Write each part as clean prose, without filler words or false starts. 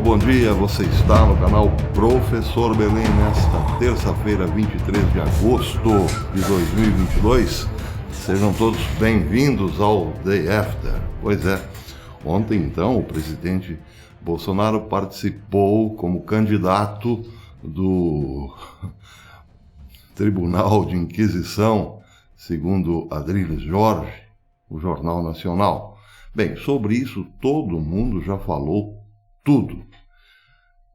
bom dia. Você está no canal Professor Belém nesta terça-feira, 23 de agosto de 2022. Sejam todos bem-vindos ao Day After. Pois é, ontem então o presidente Bolsonaro participou como candidato do Tribunal de Inquisição, segundo Adrilles Jorge, o Jornal Nacional. Bem, sobre isso todo mundo já falou tudo.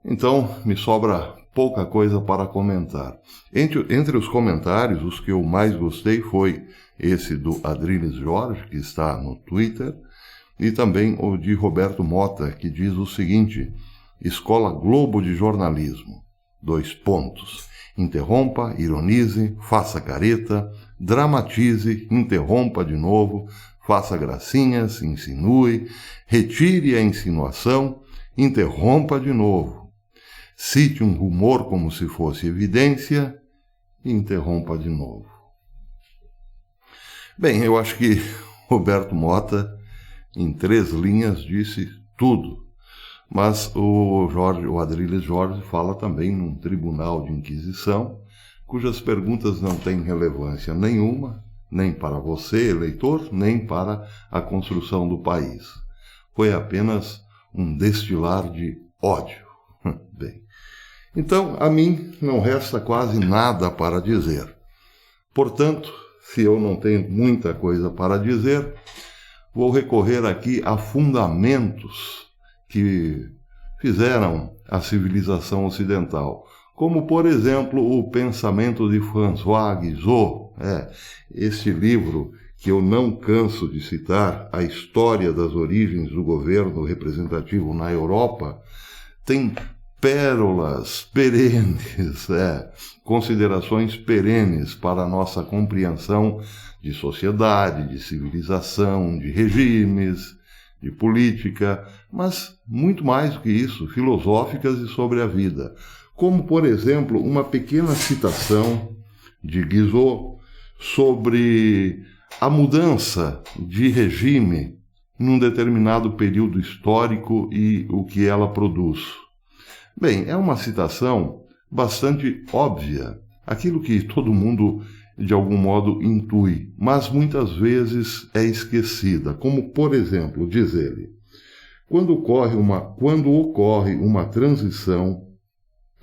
Então, me sobra pouca coisa para comentar. Entre os comentários, os que eu mais gostei foi esse do Adrilles Jorge, que está no Twitter, e também o de Roberto Mota, que diz o seguinte: Escola Globo de Jornalismo, : interrompa, ironize, faça careta, dramatize, interrompa de novo, faça gracinhas, insinue, retire a insinuação, interrompa de novo, cite um rumor como se fosse evidência e interrompa de novo. Bem, eu acho que Roberto Mota, em 3 linhas, disse tudo. Mas o Adrilles Jorge fala também num tribunal de inquisição, cujas perguntas não têm relevância nenhuma, nem para você, eleitor, nem para a construção do país. Foi apenas um destilar de ódio. Bem, então a mim não resta quase nada para dizer. Portanto, se eu não tenho muita coisa para dizer, vou recorrer aqui a fundamentos que fizeram a civilização ocidental, como, por exemplo, o pensamento de François Guizot, este livro que eu não canso de citar, A História das Origens do Governo Representativo na Europa, tem pérolas perenes, considerações perenes para a nossa compreensão de sociedade, de civilização, de regimes, de política, mas muito mais do que isso, filosóficas e sobre a vida. Como, por exemplo, uma pequena citação de Guizot sobre a mudança de regime num determinado período histórico e o que ela produz. Bem, é uma citação bastante óbvia, aquilo que todo mundo de algum modo intui, mas muitas vezes é esquecida, como, por exemplo, diz ele: quando ocorre uma transição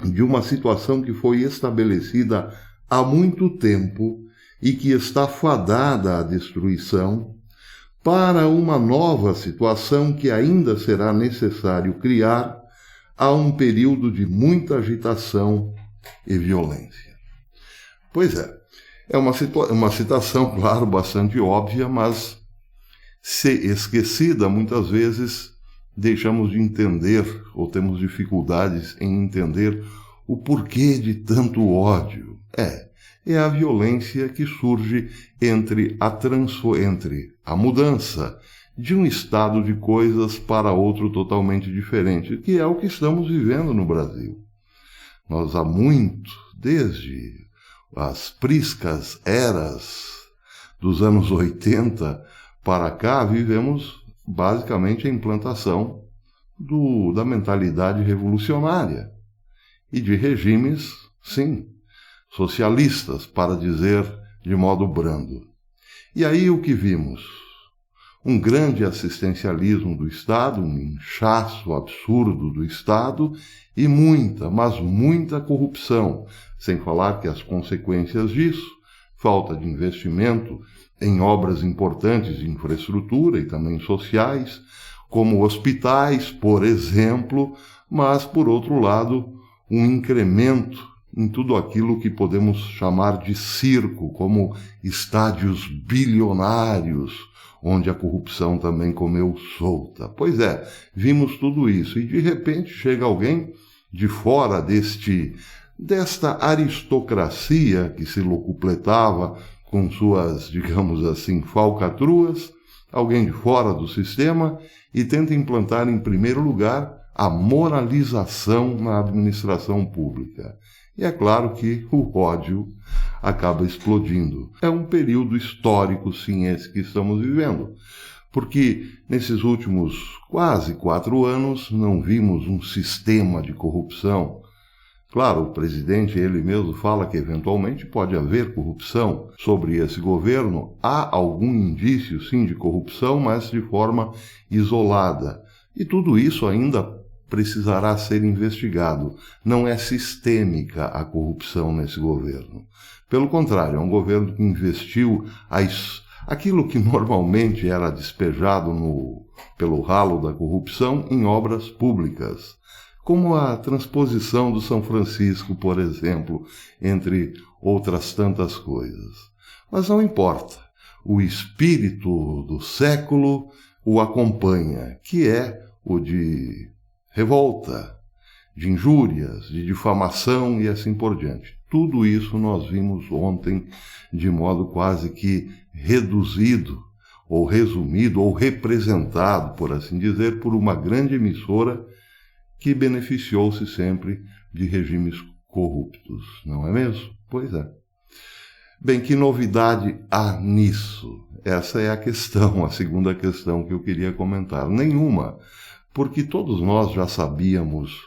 de uma situação que foi estabelecida há muito tempo e que está fadada à destruição, para uma nova situação que ainda será necessário criar, há um período de muita agitação e violência. Pois é uma citação, claro, bastante óbvia, mas, se esquecida, muitas vezes deixamos de entender ou temos dificuldades em entender o porquê de tanto ódio. É a violência que surge entre a mudança de um estado de coisas para outro totalmente diferente, que é o que estamos vivendo no Brasil. Nós há muito, desde as priscas eras dos anos 80 para cá, vivemos basicamente a implantação da mentalidade revolucionária e de regimes, sim, socialistas, para dizer de modo brando. E aí o que vimos? Um grande assistencialismo do Estado, um inchaço absurdo do Estado e muita, mas muita corrupção, sem falar que as consequências disso, falta de investimento em obras importantes de infraestrutura e também sociais, como hospitais, por exemplo, mas, por outro lado, um incremento em tudo aquilo que podemos chamar de circo, como estádios bilionários, onde a corrupção também comeu solta. Pois é, vimos tudo isso e de repente chega alguém de fora desta aristocracia que se locupletava com suas, digamos assim, falcatruas, alguém de fora do sistema, e tenta implantar em primeiro lugar a moralização na administração pública. E é claro que o ódio acaba explodindo. É um período histórico, sim, esse que estamos vivendo. porque nesses últimos quase 4 anos não vimos um sistema de corrupção. Claro, o presidente, ele mesmo fala que eventualmente pode haver corrupção sobre esse governo. Há algum indício, sim, de corrupção, mas de forma isolada. E tudo isso ainda precisará ser investigado. Não é sistêmica a corrupção nesse governo. Pelo contrário, é um governo que investiu aquilo que normalmente era despejado pelo ralo da corrupção em obras públicas, como a transposição do São Francisco, por exemplo, entre outras tantas coisas. Mas não importa, o espírito do século o acompanha, que é o de revolta, de injúrias, de difamação e assim por diante. Tudo isso nós vimos ontem de modo quase que reduzido, ou resumido, ou representado, por assim dizer, por uma grande emissora que beneficiou-se sempre de regimes corruptos, não é mesmo? Pois é. Bem, que novidade há nisso? Essa é a questão, a segunda questão que eu queria comentar. Nenhuma, porque todos nós já sabíamos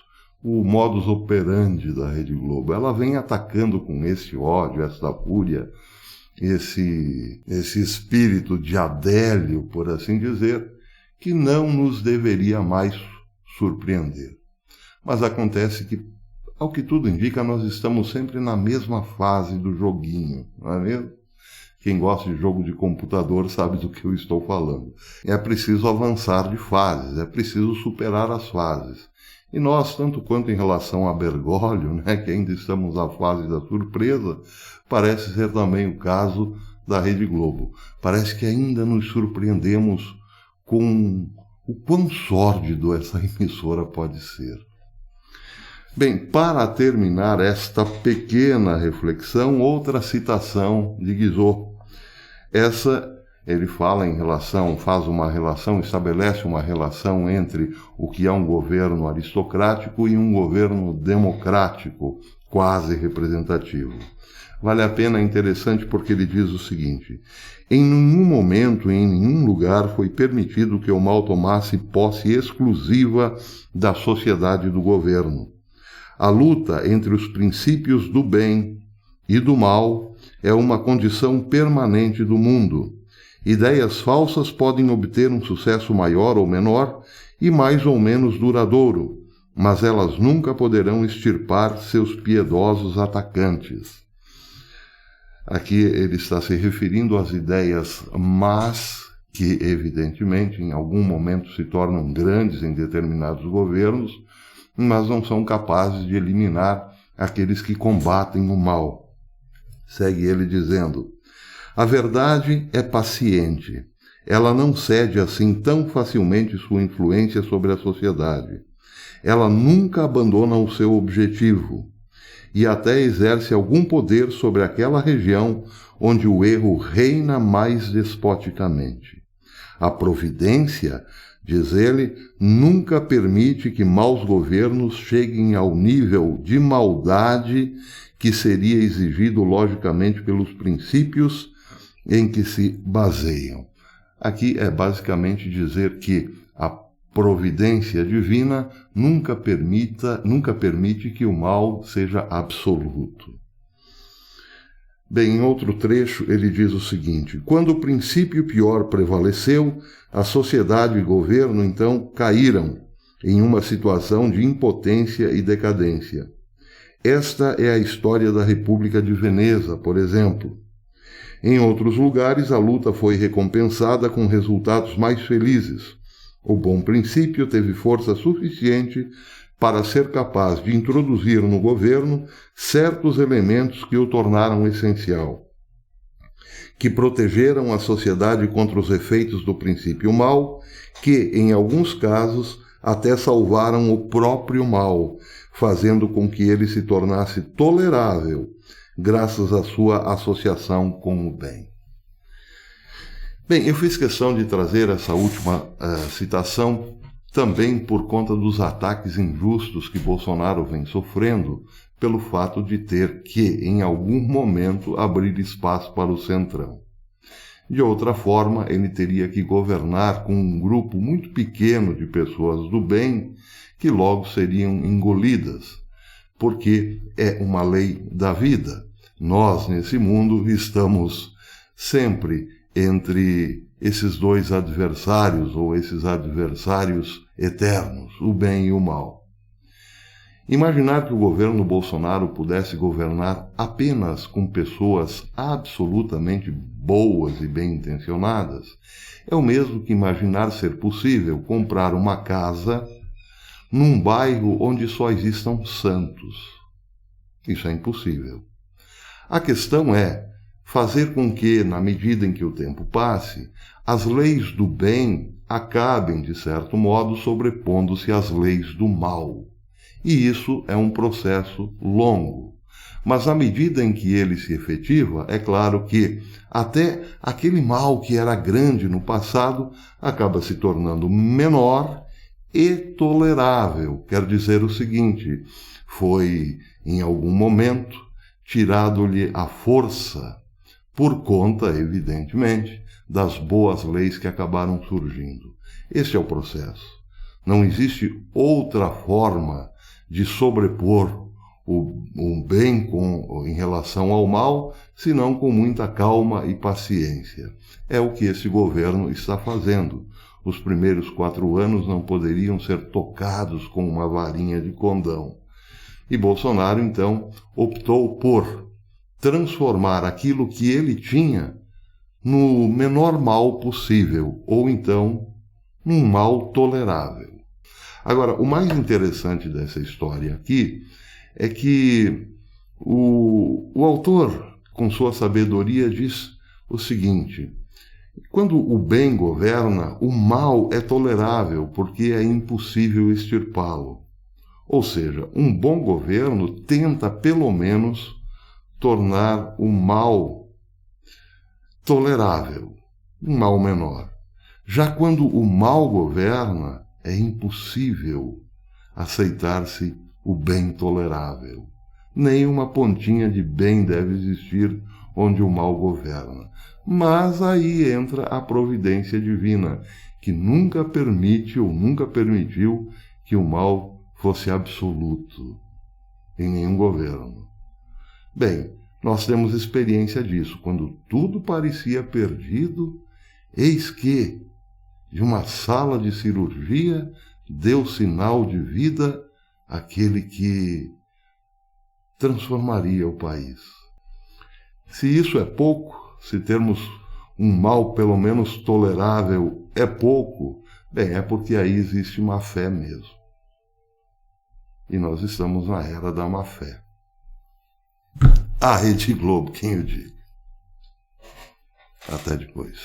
o modus operandi da Rede Globo. Ela vem atacando com esse ódio, essa fúria, esse espírito de Adélio, por assim dizer, que não nos deveria mais surpreender. Mas acontece que, ao que tudo indica, nós estamos sempre na mesma fase do joguinho, não é mesmo? Quem gosta de jogo de computador sabe do que eu estou falando. É preciso avançar de fases, é preciso superar as fases. E nós, tanto quanto em relação a Bergoglio, que ainda estamos na fase da surpresa, parece ser também o caso da Rede Globo. Parece que ainda nos surpreendemos com o quão sórdido essa emissora pode ser. Bem, para terminar esta pequena reflexão, outra citação de Guizot. Essa, ele estabelece uma relação entre o que é um governo aristocrático e um governo democrático, quase representativo. Vale a pena, é interessante, porque ele diz o seguinte: em nenhum momento, em nenhum lugar foi permitido que o mal tomasse posse exclusiva da sociedade do governo. A luta entre os princípios do bem e do mal é uma condição permanente do mundo. Ideias falsas podem obter um sucesso maior ou menor e mais ou menos duradouro, mas elas nunca poderão extirpar seus piedosos atacantes. Aqui ele está se referindo às ideias más, que evidentemente em algum momento se tornam grandes em determinados governos, mas não são capazes de eliminar aqueles que combatem o mal. Segue ele dizendo: a verdade é paciente. Ela não cede assim tão facilmente sua influência sobre a sociedade. Ela nunca abandona o seu objetivo e até exerce algum poder sobre aquela região onde o erro reina mais despoticamente. A providência, diz ele, nunca permite que maus governos cheguem ao nível de maldade que seria exigido logicamente pelos princípios em que se baseiam. Aqui é basicamente dizer que a providência divina nunca permite que o mal seja absoluto. Bem, em outro trecho ele diz o seguinte: quando o princípio pior prevaleceu, a sociedade e o governo então caíram em uma situação de impotência e decadência. Esta é a história da República de Veneza, por exemplo. Em outros lugares, a luta foi recompensada com resultados mais felizes. O bom princípio teve força suficiente para ser capaz de introduzir no governo certos elementos que o tornaram essencial, que protegeram a sociedade contra os efeitos do princípio mal, que, em alguns casos, até salvaram o próprio mal, fazendo com que ele se tornasse tolerável, graças à sua associação com o bem. Bem, eu fiz questão de trazer essa última citação também por conta dos ataques injustos que Bolsonaro vem sofrendo pelo fato de ter que, em algum momento, abrir espaço para o Centrão. De outra forma, ele teria que governar com um grupo muito pequeno de pessoas do bem que logo seriam engolidas, porque é uma lei da vida. Nós, nesse mundo, estamos sempre entre esses dois adversários, ou esses adversários eternos, o bem e o mal. Imaginar que o governo Bolsonaro pudesse governar apenas com pessoas absolutamente boas e bem-intencionadas é o mesmo que imaginar ser possível comprar uma casa num bairro onde só existam santos. Isso é impossível. A questão é fazer com que, na medida em que o tempo passe, as leis do bem acabem, de certo modo, sobrepondo-se às leis do mal. E isso é um processo longo. Mas à medida em que ele se efetiva, é claro que até aquele mal que era grande no passado acaba se tornando menor e tolerável. Quer dizer o seguinte, foi, em algum momento, tirado-lhe a força, por conta, evidentemente, das boas leis que acabaram surgindo. Esse é o processo. Não existe outra forma de sobrepor o bem em relação ao mal, senão com muita calma e paciência. É o que esse governo está fazendo. Os primeiros 4 anos não poderiam ser tocados com uma varinha de condão. E Bolsonaro, então, optou por transformar aquilo que ele tinha no menor mal possível, ou então num mal tolerável. Agora, o mais interessante dessa história aqui é que o autor, com sua sabedoria, diz o seguinte: quando o bem governa, o mal é tolerável, porque é impossível extirpá-lo. Ou seja, um bom governo tenta, pelo menos, tornar o mal tolerável, um mal menor. Já quando o mal governa, é impossível aceitar-se o bem tolerável. Nem uma pontinha de bem deve existir onde o mal governa. Mas aí entra a providência divina, que nunca permite ou nunca permitiu que o mal fosse absoluto em nenhum governo. Bem, nós temos experiência disso. Quando tudo parecia perdido, eis que, de uma sala de cirurgia, deu sinal de vida aquele que transformaria o país. Se isso é pouco, se termos um mal pelo menos tolerável é pouco, bem, é porque aí existe má fé mesmo. E nós estamos na era da má fé. A Rede Globo, quem o diga. Até depois.